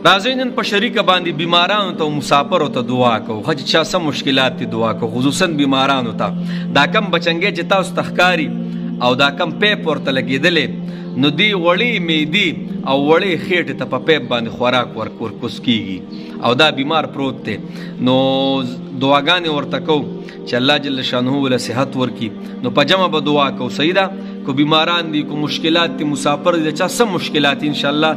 راځئ نن په شریکه باندې بیمارانو ته او مسافرو ته دعا کوو. ښه چې چا څه مشکلات دي دعا کوو، خصوصا بیمارانو ته. دا کم بچنګې چې تاسو ته ښکاري او دا کم پیپ ورته لګېدلې، نو دی وړې معدې او وړې خېټې ته په پیپ باندې خوراک ورکوس کېږي او دا بیمار پروت دی. نو دعاګانې ورته کوو چې الله جل شانه له صحت ورکړي. نو په جمع به دعا کوو. صحیح ده؟ کو بیماران دي، کو مشکلات دي، مسافر دي، چا سم مشکلات انشاءالله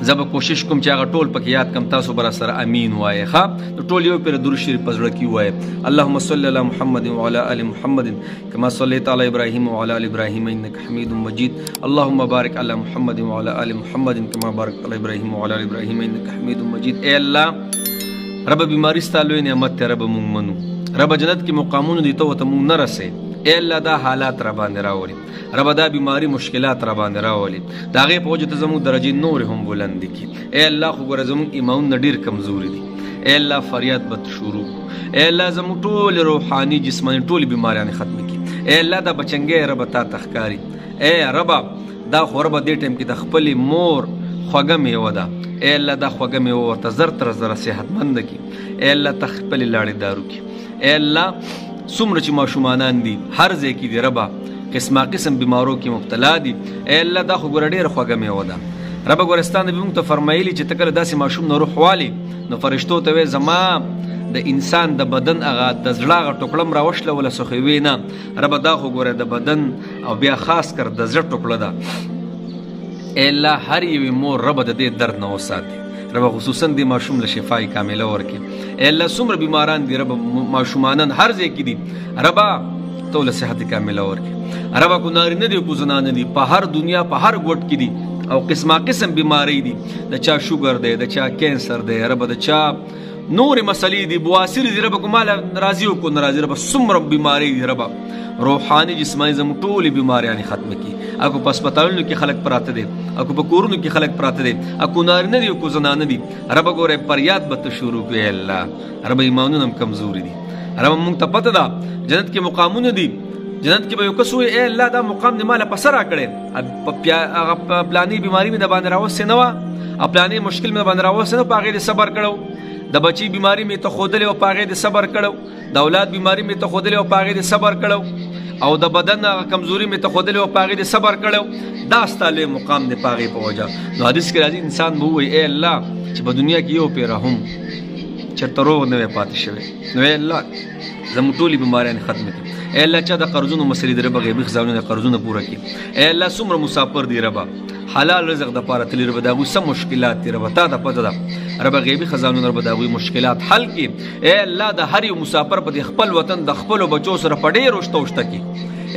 زه به کوشش کوم چې هغه ټول پکې یاد کم. تاسو به راسره امین وایئ. ښه نو ټول یو پرې درود شریف په زړه کې ووایئ. اللهم صل علی محمد وعلى آل محمد كما صليت على ابراهيم وعلى آل ابراهيم انك حميد مجيد. اللهم بارك على محمد وعلى آل محمد كما باركت على ابراهيم وعلى آل ابراهيم انك حميد مجيد. اے الله رب بیماری ستا لوی نعمت ته رب مونږ منو. رب جنت کې مقامونه دي ته ورته مونږ نه رسې. اے الله دا حالات را باندې راولي، رب دا بیماری مشکلات را باندې راولي، د هغې په وجه ته زموږ درجې نورې هم بلند کړي. اے الله خو ګوره زموږ ایمانونه ډېر کمزوري دي. اے الله فریاد به شروع کړو. اے الله زموږ ټولې روحاني جسماني ټولې بیماریانې ختمې کړي. اے الله دا بچنګې رب تا ته ښکاري. اے ربه دا خو ربه دې ټایم کې د خپلې مور خوږه میوه ده. اے الله دا خوږه میوه ورته زر تر زره صحتمنده کړي. اے الله ته خپلې لاړې دارو کړي. اے الله څومره چې ماشومانان دي هر ځای کې دي ربه قسمه قسم بیمارو کې مبتلا دي. اے الله دا خو ګوره ډېره خوږه میوه ده. ربه ګورستان نبي موږ ته فرمایلي چې ته کله داسې ماشوم نه روح والي نو فرشتو ته وایې زما د انسان د بدن هغه د زړه هغه ټوکړه م راوشلوله سخوي نه. ربه دا خو ګوره د بدن او بیا خاص کر د زړه ټوکړه ده. اے الله هر یوې مور ربه د دې درد نه وساتي. ربه خصوصا دی ماشوم له شفای کامله ورکړي. اے الله څومره بیماران دي ربه ماشومانان هر ځای کې دي ربه تو له صحت کامله ورکړي. ربه کو نارینه دي کو زنانه دي په هر دنیا په هر ګوټ کې دي او قسمه قسم بیماری دي. د چا شوګر دی، د چا کینسر دی، ربه د چا نورې مسلې دي، بواسیر دي. ربه کو ماله راضي او کو ناراضي ربه څومره بیماری دي ربه روحاني جسماني زموږ ټولې بیماریانې ختمه کړي. اکو په هسپتالونو کې خلک پراته دي، اکو په کورونو کې خلک پراته دي، اکو نارینه دي اکو زنانه دي. ربه ګوره فریاد به ته شروع کړې. الله ربه ایمانونه هم کمزوري دي. ربه موږ ته پته ده جنت کې مقامونه دي. جنت کې به یو کس وایي اے الله دا مقام دې ماله په سر راکړی، هغه پلانې بیماري مې د باندې راوستې نه وه او پلانې مشکل مې د باندې راوستې نه، په هغې دې صبر کړو. د بچي بیماري مې ته ښودلې او په هغې دې صبر کړو. د اولاد بیماري مې ته ښودلې او په هغې دې صبر کړو. او د بدن کمزوري مې ته ښودلې او په هغې دې صبر کړو. دا ستا لوی مقام دی په هغې په وجه. نو حدیث کې راځي انسان به ووایي اے الله چې په دنیا کې یو پیره هم چېرته روغ نه وی پاتې شوی، نو اے الله زموږ ټولې بیماریانې ختمې کړي. اے الله چا د قرضونو مسلې د ربه غیبي خزانونه قرضونه پوره کړي. اے الله څومره مسافر دي ربه حلال رزق دپاره تللي ربه د هغوی څه مشکلات دي ربه تا ته پته ده. ربه غیبي خزانونه ربه د هغوی مشکلات حل کړي. اے الله د هر یو مسافر په د خپل وطن د خپلو بچو سره په ډېر وشته وشته کړي.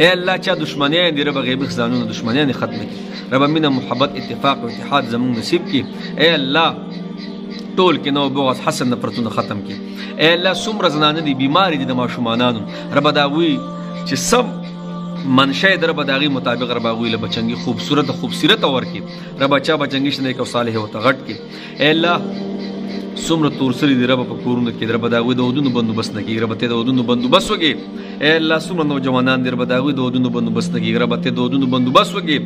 اے الله چا دشمنیان دي ربه غیبي خزانونه دشمنیانې ختمې کړي. ربه مینه محبت اتفاق او اتحاد زموږ نصیب کړي. اے الله ټول کې نو بغض حسد نفرتونه ختم کړي. اے الله څومره زنانه دي بیمارې دي د ماشومانانو ربه د هغوی چې سم منشأ یې د ربه د هغې مطابق ربه هغوی له بچنګي خوبصورته ورکړي. ربه چا بچنګي شته نیک او صالح ورته غټ کړي. اے الله څومره تورسري دي ربه په کورونو کې ربه د هغوی د ودونو بندوبست نه کېږي. ربه ته د ودونو بندوبست وکړي. اے الله څومره نوجوانان دي ربه د هغوی د ودونو بندوبست نه کېږي. ربه ته د ودونو بندوبست وکړي.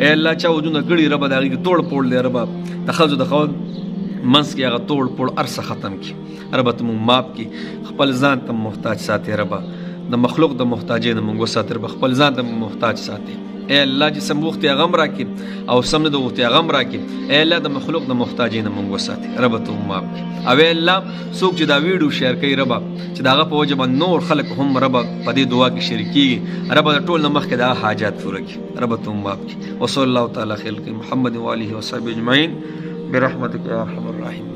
اے الله چا ودونه کړي ربه د هغې کې توړ پوړ دی ربه د ښځو د خاوند منځ کې هغه توړ پوړ هر څه ختم کړي. ربه ته مونږ معاف کړي. خپل ځان ته محتاج ساتې ربه د مخلوق د محتاجۍ نه مونږ وساتې ربه خپل ځان ته محتاج ساتې. اے الله چې سم وخت یې غم راکړي او سم نه د وخت یې غم راکړي. اے الله د مخلوق د محتاجۍ نه مونږ وساتې ربه ته مونږ معاف کړي. او اے الله څوک چې دا ویډیو شیر کوي ربه چې د هغه په وجه باندې نور خلک هم ربه په دې دعا کې شریک کېږي ربه د ټول نه مخکې د حاجات پوره کړي. ربه ته مونږ معاف کړي. وصلی الله تعالی خلق محمد و آله وصحبه اجمعین برحمتک یا ارحم الراحمین.